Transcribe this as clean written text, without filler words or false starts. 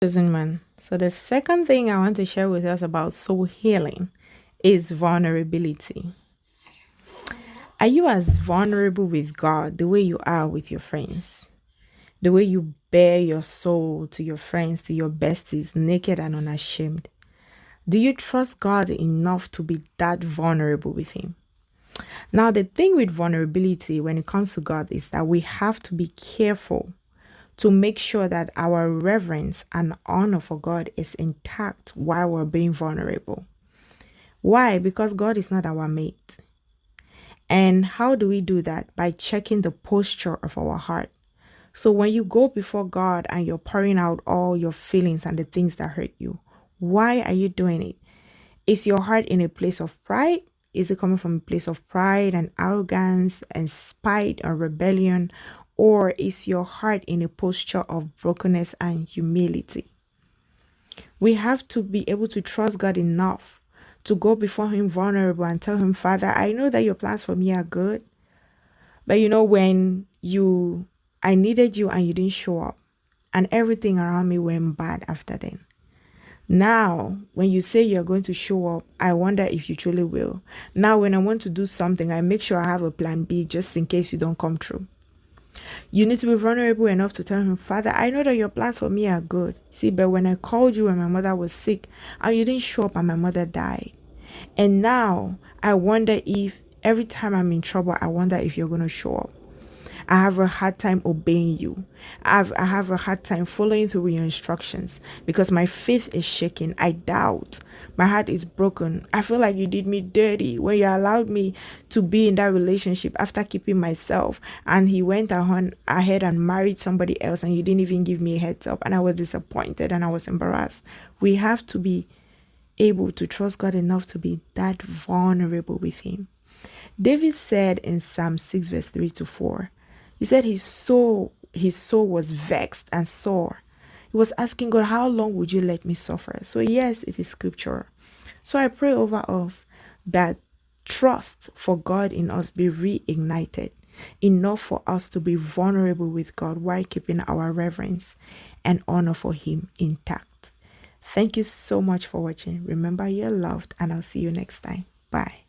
Chosen one. So the second thing I want to share with us about soul healing is vulnerability. Are you as vulnerable with God the way you are with your friends? The way you bare your soul to your friends, to your besties, naked and unashamed? Do you trust God enough to be that vulnerable with Him? Now, the thing with vulnerability when it comes to God is that we have to be careful to make sure that our reverence and honor for God is intact while we're being vulnerable. Why? Because God is not our mate. And how do we do that? By checking the posture of our heart. So when you go before God and you're pouring out all your feelings and the things that hurt you, why are you doing it? Is your heart in a place of pride? Is it coming from a place of pride and arrogance and spite or rebellion? Or is your heart in a posture of brokenness and humility? We have to be able to trust God enough to go before Him vulnerable and tell Him, Father, I know that your plans for me are good. But when I needed you and you didn't show up, and everything around me went bad after then. Now, when you say you're going to show up, I wonder if you truly will. Now, when I want to do something, I make sure I have a plan B just in case you don't come through. You need to be vulnerable enough to tell Him, Father, I know that your plans for me are good. See, but when I called you when my mother was sick and you didn't show up and my mother died. And now I wonder if every time I'm in trouble, I wonder if you're going to show up. I have a hard time obeying you. I have a hard time following through with your instructions because my faith is shaking. I doubt. My heart is broken. I feel like you did me dirty when you allowed me to be in that relationship after keeping myself. And he went ahead and married somebody else and you didn't even give me a heads up. And I was disappointed and I was embarrassed. We have to be able to trust God enough to be that vulnerable with Him. David said in Psalm 6 verse 3-4, he said his soul was vexed and sore. He was asking God, how long would you let me suffer? So yes, it is scripture. So I pray over us that trust for God in us be reignited, enough for us to be vulnerable with God while keeping our reverence and honor for Him intact. Thank you so much for watching. Remember, you're loved, and I'll see you next time. Bye.